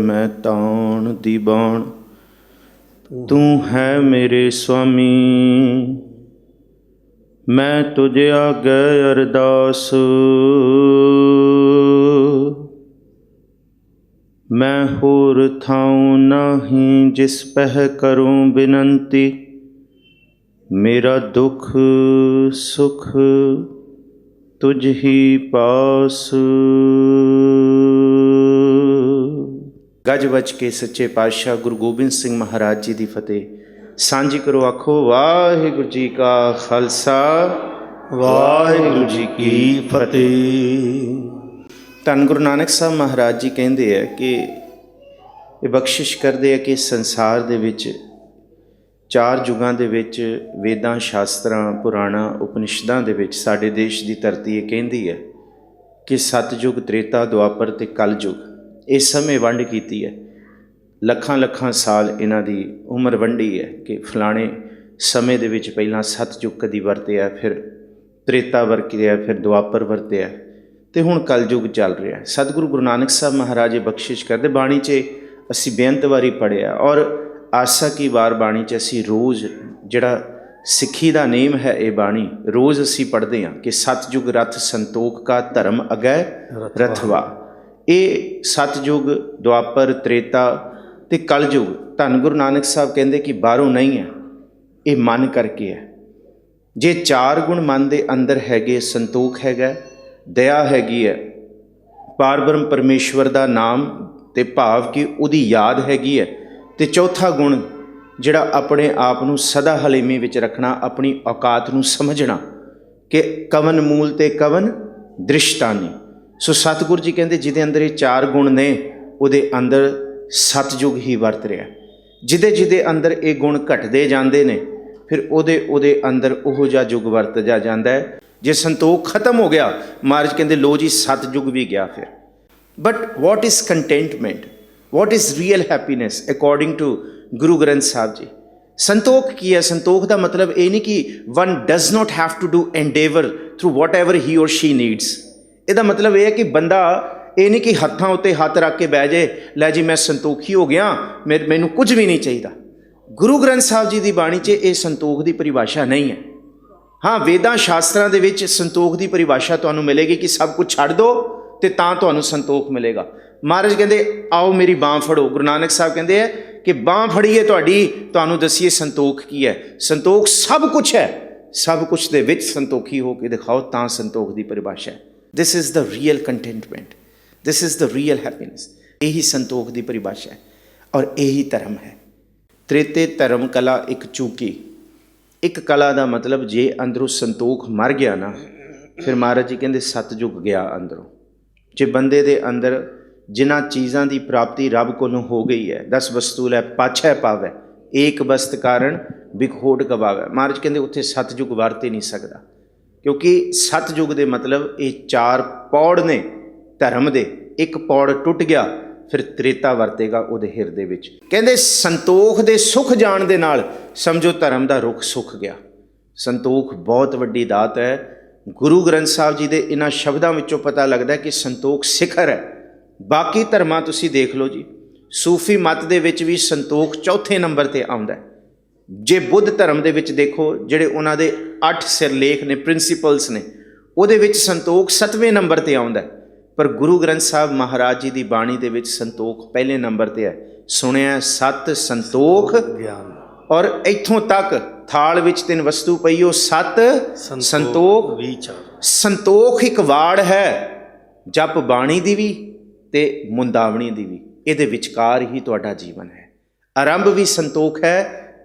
मैं ताण दी बाण तू है मेरे स्वामी। मैं तुझे आगे अरदास मैं होर थाऊं नाही जिस पह करूं बिनंती। मेरा दुख सुख तुझ ही पास। गज बज के सच्चे पातशाह गुरु गोबिंद सिंह महाराज जी की फतेह। सांझी करो आखो वाहिगुरु जी का खालसा वाहिगुरु जी की फतेह। धन गुरु नानक साहब महाराज जी कहते हैं कि ये बख्शिश करते हैं कि संसार दे विच चार युगां दे विच वेदां शास्त्रां पुराणां उपनिषदां दे विच साडे देश की धरती ये कहती है कि सतयुग त्रेता द्वापर ते कलयुग इस समय वंड की है। लखां लखां साल इन्हां दी उम्र वंडी है कि फलाने समय दे विच पहलां सतयुग कदी वरतिया, फिर त्रेता वरतिया, फिर द्वापर वरतिया ते हुण कलयुग चल रहा है। सतगुरु गुरु नानक साहब महाराज बख्शिश करते बाणी च असी बेअंत वारी पढ़िया और आसा की वार बाणी च असी रोज़ जिहड़ा सिक्खी दा नेम है ये बाणी रोज़ असी पढ़ते हैं कि सतयुग रथ संतोख का धर्म अगै रथवा। ये सतयुग द्वापर त्रेता ते कलयुग धन गुरु नानक साहब कहते कि बाहरों नहीं है, ये मन करके है। जे चार गुण मन के अंदर हैगे, संतोख हैगा, दया हैगी है, पार ब्रह्म परमेश्वर का नाम ते भाव की उहदी याद हैगी है, ते चौथा गुण जिहड़ा अपने आप नूं सदा हलेमी विच रखना, अपनी औकात नूं समझना कि कवन मूल ते कवन दृष्टानी। सो सतगुरु जी कहते जिदे अंदर ये चार गुण ने उहदे अंदर सतयुग ही वरत रहा। जिदे जिदे अंदर ये गुण घटते जाते ने फिर उहदे अंदर उहो जिहा युग वरतदा जाता है। जे संतोख खत्म हो गया महाराज कहते लो जी सतयुग भी गया फिर। But what is contentment, what is real happiness according to Guru Granth साहब जी। संतोख की है? संतोख का मतलब ये नहीं कि one does not have to do endeavour through whatever he और शी नीड्स। ਇਹਦਾ मतलब यह है कि बंदा ये नहीं कि हत्थां उत्ते हत्थ रख के बह जाए लै जी मैं संतोखी हो गया मैनू कुछ भी नहीं चाहिए। गुरु ग्रंथ साहब जी की बाणी च ये संतोख की परिभाषा नहीं है। हाँ वेदां शास्त्रां दे विच संतोख की परिभाषा तुहानू मिलेगी कि सब कुछ छड्ड दो तो तुहानू संतोख मिलेगा। महाराज कहते आओ मेरी बांह फड़ो। गुरु नानक साहब कहते हैं कि बांह फड़ीए तुहानू दसीए संतोख की है। संतोख सब कुछ है, सब कुछ दे विच संतोखी हो के दिखाओ तां संतोख की परिभाषा है। This is the real contentment, this is the real happiness. यही संतोख की परिभाषा है और यही धर्म है। त्रेते धर्म कला एक चूकी। एक कला का मतलब जे अंदरों संतोख मर गया ना फिर महाराज जी कहते सतयुग गया अंदरों। जे बंदे दे अंदर जिन्हां चीज़ां की प्राप्ति रब कोलों हो गई है, 10 वस्तु लै पाछै पावै एक वस्त कारण बिखोट गवावै। महाराज कहते उत्थे सतयुग वरत ही नहीं सकता क्योंकि सतयुग दे मतलब ये चार पौड़ ने धर्म दे। एक पौड़ टुट गया फिर त्रेता वरतेगा उहदे हिरदे विच। कहते संतोख दे सुख जाण दे नाल समझो धर्म दा रुख सुख गया। संतोख बहुत वड्डी दात है। गुरु ग्रंथ साहब जी दे इन्हां शब्दां विचों पता लगदा है कि संतोख सिखर है। बाकी धर्मां तुसीं देख लो जी, सूफी मत दे विच भी संतोख चौथे नंबर ते आउंदा है। जे बुद्ध धर्म दे विच देखो जिहड़े उन्हां दे 8 सिरलेख ने प्रिंसीपल्स ने उहदे विच संतोख 7वें नंबर ते आउंदा है। पर गुरु ग्रंथ साहब महाराज जी की बाणी दे विच संतोख पहले नंबर ते है। सुनिया सत संतोख ज्ञान और इत्थों तक थाल विच 3 वस्तु पई हो सत संतोख विचार। संतोख एक वाड़ है जप बाणी दी भी ते मुंदावणी दी भी, इहदे विचकार ही तुहाडा जीवन है। आरंभ भी संतोख है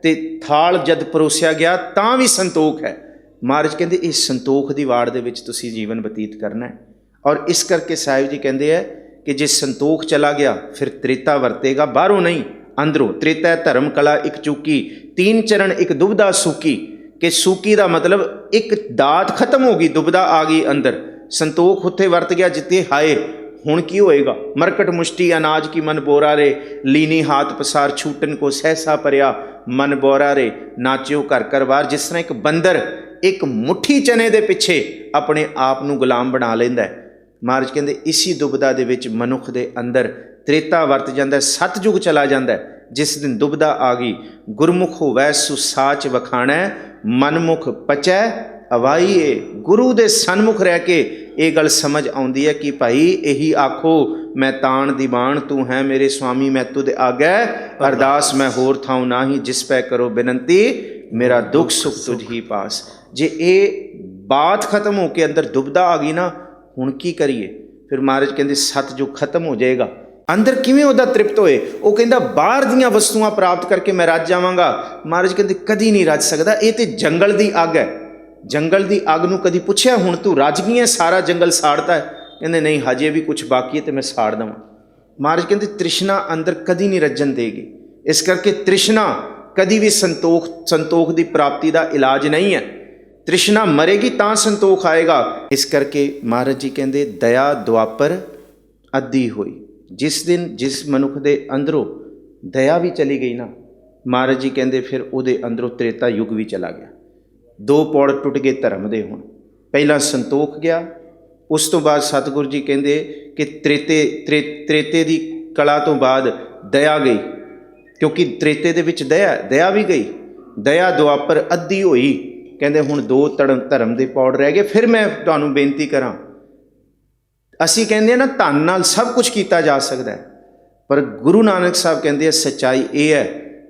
ते थाल जद परोसिया गया तां भी संतोख है। महाराज कहते इस संतोख की वाड़ दे विच तुसीं जीवन बतीत करना है। और इस करके साहिब जी कहते हैं कि जे संतोख चला गया फिर त्रेता वरतेगा, बाहरों नहीं अंदरों। त्रेता धर्म कला एक चूकी, 3 चरण एक दुबदा सूकी। कि सूकी का मतलब एक दात खत्म हो गई, दुबदा आ गई अंदर। संतोख उत्थे वरत गया जिते हाय हुण की होएगा। मरकट मुष्टि अनाज की मन बोरा रे, लीनी हाथ पसार छूटन को सहसा परिया मन बोरा रे, नाचियो घर घर बार। जिस तरह एक बंदर एक मुट्ठी चने दे पिछे अपने आप नूं गुलाम बना लैंदा है। महाराज कहते इसी दुबदा दे विच मनुख दे अंदर त्रेता वरत जाता, सतयुग चला जाता है। जिस दिन दुबदा आ गई, गुरमुख होवै सुसाच वखाणै, मनमुख पचै अवाईए। गुरु दे सन्मुख रह के ये गल समझ आउंदी है कि भाई यही आखो, मैं ताण दीवान तू है मेरे स्वामी, मैं तुद आगै अरदास, मैं होर थाऊ नाही, जिस पै करो बिनती, मेरा दुख सुख तुझ ही पास। जे ये बात खत्म हो के अंदर दुबदा आ गई ना, हुण की करिए? फिर महाराज कहते सतयुग खत्म हो जाएगा। अंदर किवें उहदा तृप्त होए? वो कहता बाहर दीयां वस्तुआं प्राप्त करके मैं रज जावांगा। महाराज कहते कदी नहीं रज सकदा, ये तो जंगल दी अग है। जंगल दी अग नूं कदी पुछया हुण तू रज गई है, सारा जंगल साड़ता है? कहते नहीं, हजे भी कुछ बाकी है तो मैं साड़ देवां। महाराज कहते तृष्णा अंदर कदी नहीं रजन देगी। इस करके तृष्णा कदी भी संतोख की प्राप्ति का इलाज नहीं है। तृष्णा मरेगी तां संतोख आएगा। इस करके महाराज जी कहते दया द्वापर अद्धी होई। जिस दिन जिस मनुख के अंदरों दया भी चली गई ना, महाराज जी कहते फिर उहदे अंदरों त्रेता युग भी चला गया। दो पौड़ टुट गए धर्म दे। हुण पहला संतोख गया, उस तो बाद सतगुरु जी कहते कि त्रेते दी कला तो बाद दया गई, क्योंकि त्रेते दे विच दया भी गई। दया द्वापर अद्धी होई। कहते हुण दो धर्म दे पौड़ रह गए। फिर मैं तुहानूं बेनती करां, असी कहते हैं ना धन नाल सब कुछ किया जा सकता है, पर गुरु नानक साहब कहते हैं सच्चाई ये है,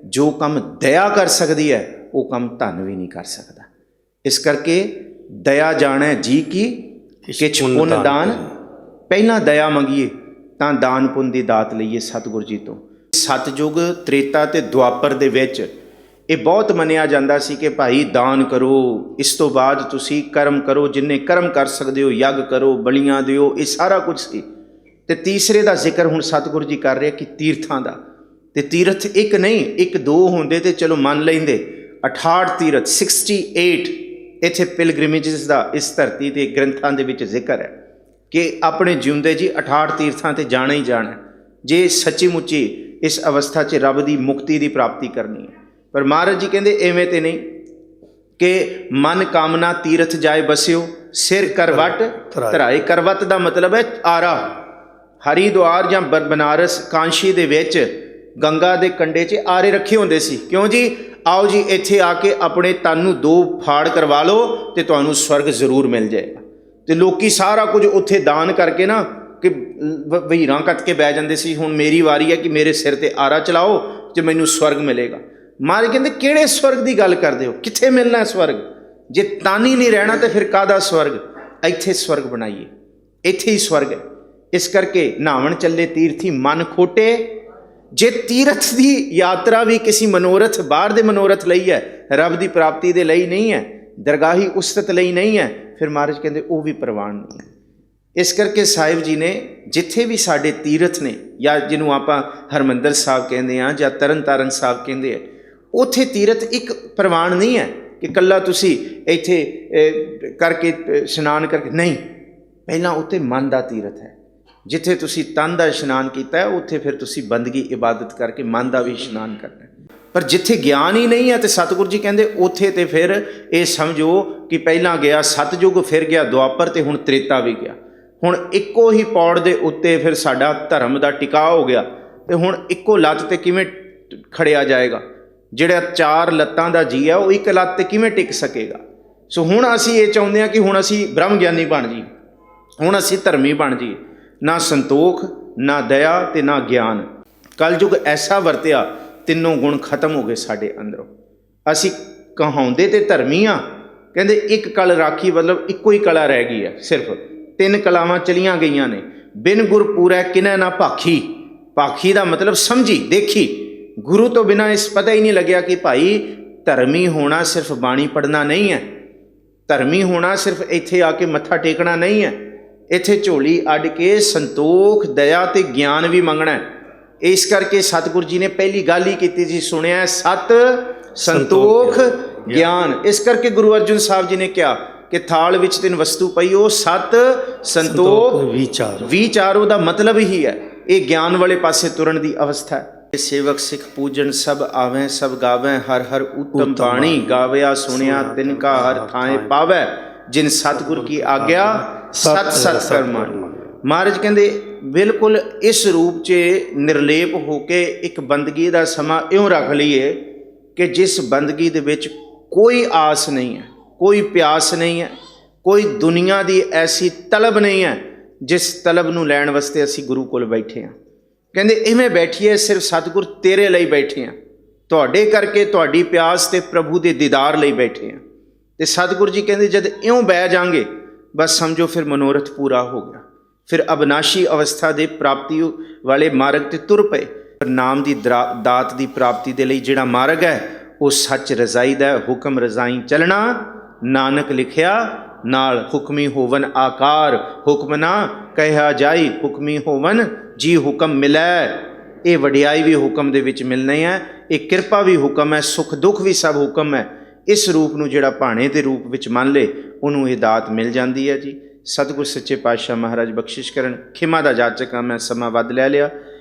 जो काम दया कर सकती है वो काम धन भी नहीं कर सकता। इस करके दया जाने जी की किछ पुन दान, पहला दया मंगीए तां दान पुन की दात लईए सतगुरु जी तो। सतयुग त्रेता ते द्वापर दे विच ये बहुत मनिया जाता सी कि भाई दान करो, इस तो बाद तुसी कर्म करो, जिन्ने कर्म कर सकते हो यज्ञ करो, बलियां दिओ, ये सारा कुछ सी। ते तीसरे का जिक्र हुण सतगुरु जी कर रहे कि तीर्थां दा। ते तीर्थ एक नहीं, एक दो होंदे ते चलो मान लेंदे। 68 तीर्थ 68 इत्थे पिलग्रिमेजिस का इस धरती के ग्रंथां दे विच जिक्र है कि अपने जिउंदे जी 68 तीर्थां ते जाना ही जाना जे सच्ची मुच्ची इस अवस्था च रब की मुक्ति की प्राप्ति करनी है। पर महाराज जी कहते इवें तो नहीं कि मन कामना तीरथ जाए बस्यो, सिर करवट धराए। करवट का मतलब है आरा। हरिद्वार या बनारस कांशी दे विच गंगा के कंढे च आरे रखे होंदे सी। क्यों जी? आओ जी इत्थे आके अपने तन नूं दो फाड़ करवा लो तो तुहानूं स्वर्ग जरूर मिल जाएगा। तो लोकी सारा कुछ उत्थे दान करके ना कि वहीरां कट के बह जाते सी, हुण मेरी वारी है कि मेरे सिर ते आरा चलाओ तो मैनूं स्वर्ग मिलेगा। महाराज कहते किहड़े स्वर्ग की गल करते हो? कित्थे मिलना स्वर्ग? जे तन ही नहीं रहना तो फिर काहदा स्वर्ग? इत्थे स्वर्ग बनाइए, इत्थे ही स्वर्ग है। इस करके नहावन चले तीर्थी मन खोटे। जे तीरथ की यात्रा भी किसी मनोरथ बाहर दे मनोरथ लई है, रब की प्राप्ति दे लई नहीं है, दरगाही उस्तत लई नहीं है, फिर महाराज कहते वो भी प्रवान नहीं है। इस करके साहिब जी ने जिथे भी साडे तीरथ ने, या जिन्हों आपां हरमंदर साहब कहते हैं या तरन तारण साहब कहते हैं, उत्थे तीरथ एक प्रवान नहीं है कि कल्ला तुसी इत्थे करके इशनान करके नहीं। पहला उत्थे मन का तीरथ है। जिथे तुसी तन का इशनान किया है उत्थे फिर तुसी बंदगी इबादत करके मन का भी इशनान करना है। पर जिथे ज्ञान ही नहीं है तो सतगुरु जी कहते उत्थे तो फिर ये समझो कि पहला गया सतयुग, फिर गया द्वापर, तो हुण त्रेता भी गया। हुण इक्को ही पौड़ दे उत्ते फिर साडा धर्म का टिकाव हो गया। तो हुण इक्को लत्त ते किवें खड़िया जाएगा? जिहड़ा चार लत्तां दा जी है वो एक लत्त ते किवें टिक सकेगा? सो हुण असीं ये चाहुंदे हां कि हुण असीं ब्रह्म ज्ञानी बण जी, हुण असीं धर्मी बण जी। ना संतोख, ना दया ते ना ज्ञान। कलयुग ऐसा वरतिया, तीनों गुण खत्म हो गए साडे अंदरों। असीं कहाउंदे ते धर्मी आ, कहंदे एक कल राखी, मतलब इक्को ही कला रह गई है। सिर्फ 3 कलावां चलियां गईयां ने। बिन गुर पूरै किनै ना भाखी। भाखी का मतलब समझी देखी। गुरु तो बिना इस पता ही नहीं लग्या कि भाई धर्मी होना सिर्फ बाणी पढ़ना नहीं है, धर्मी होना सिर्फ इत्थे आके मत्था टेकना नहीं है, इत्थे झोली अड्ड के संतोख दया ते ज्ञान भी मंगना है। इस करके सतगुरु जी ने पहली गल ही की जी, सुनिया सत संतोख ज्ञान। इस करके गुरु अर्जुन साहब जी ने कहा कि थाल विच 3 वस्तु पई हो, सत संतोख विचारो का मतलब ही है ये ज्ञान वाले पासे तुरन की अवस्था है। सेवक सिख पूजन सब आवें सब गावें, हर हर उत्तम बाणी गावया सुनिया तिनका हर थाए पावै, जिन सतगुर की आज्ञा सत सत कर्म। महाराज कहते ਬਿਲਕੁਲ ਇਸ ਰੂਪ 'ਚ ਨਿਰਲੇਪ ਹੋ ਕੇ ਇੱਕ ਬੰਦਗੀ ਦਾ ਸਮਾਂ ਇਉਂ ਰੱਖ ਲਈਏ ਕਿ ਜਿਸ ਬੰਦਗੀ ਦੇ ਵਿੱਚ ਕੋਈ ਆਸ ਨਹੀਂ ਹੈ, ਕੋਈ ਪਿਆਸ ਨਹੀਂ ਹੈ, ਕੋਈ ਦੁਨੀਆ ਦੀ ਐਸੀ ਤਲਬ ਨਹੀਂ ਹੈ ਜਿਸ ਤਲਬ ਨੂੰ ਲੈਣ ਵਾਸਤੇ ਅਸੀਂ ਗੁਰੂ ਕੋਲ ਬੈਠੇ ਹਾਂ। ਕਹਿੰਦੇ ਇਵੇਂ ਬੈਠੀਏ ਸਿਰਫ ਸਤਿਗੁਰ ਤੇਰੇ ਲਈ ਬੈਠੇ ਹਾਂ, ਤੁਹਾਡੇ ਕਰਕੇ, ਤੁਹਾਡੀ ਪਿਆਸ ਤੇ ਪ੍ਰਭੂ ਦੇ ਦੀਦਾਰ ਲਈ ਬੈਠੇ ਹਾਂ। ਤੇ ਸਤਿਗੁਰ ਜੀ ਕਹਿੰਦੇ ਜਦ ਇਉਂ ਬਹਿ ਜਾਵਾਂਗੇ ਬਸ ਸਮਝੋ ਫਿਰ ਮਨੋਰਥ ਪੂਰਾ ਹੋ ਗਿਆ, ਫਿਰ ਅਬਨਾਸ਼ੀ ਅਵਸਥਾ ਦੇ ਪ੍ਰਾਪਤੀ ਵਾਲੇ ਮਾਰਗ ਤੇ ਤੁਰ ਪਏ। ਪਰ ਨਾਮ ਦੀ ਦਾਤ ਦੀ ਪ੍ਰਾਪਤੀ ਦੇ ਲਈ ਜਿਹੜਾ ਮਾਰਗ ਹੈ ਉਹ ਸੱਚ ਰਜ਼ਾਈਦਾ, ਹੁਕਮ ਰਜ਼ਾਈ ਚੱਲਣਾ, ਨਾਨਕ ਲਿਖਿਆ ਨਾਲ। ਹੁਕਮੀ ਹੋਵਨ ਆਕਾਰ, ਹੁਕਮ ਨਾ ਕਹਿਆ ਜਾਈ, ਹੁਕਮੀ ਹੋਵਨ ਜੀ ਹੁਕਮ ਮਿਲੈ। ਇਹ ਵਡਿਆਈ ਵੀ ਹੁਕਮ ਦੇ ਵਿੱਚ ਮਿਲਣੀ ਹੈ, ਇਹ ਕਿਰਪਾ ਵੀ ਹੁਕਮ ਹੈ, ਸੁੱਖ ਦੁੱਖ ਵੀ ਸਭ ਹੁਕਮ ਹੈ। ਇਸ ਰੂਪ ਨੂੰ ਜਿਹੜਾ ਭਾਣੇ ਦੇ ਰੂਪ ਵਿੱਚ ਮੰਨ ਲੇ ਉਹਨੂੰ ਇਹ ਦਾਤ ਮਿਲ ਜਾਂਦੀ ਹੈ ਜੀ। ਸਤਿਗੁਰ ਸੱਚੇ ਪਾਤਸ਼ਾਹ ਮਹਾਰਾਜ ਬਖਸ਼ਿਸ਼ ਕਰਨ। ਖਿਮਾ ਦਾ ਜਾਚਕ ਹਾਂ ਮੈਂ, ਸਮਾਂ ਵੱਧ ਲੈ ਲਿਆ।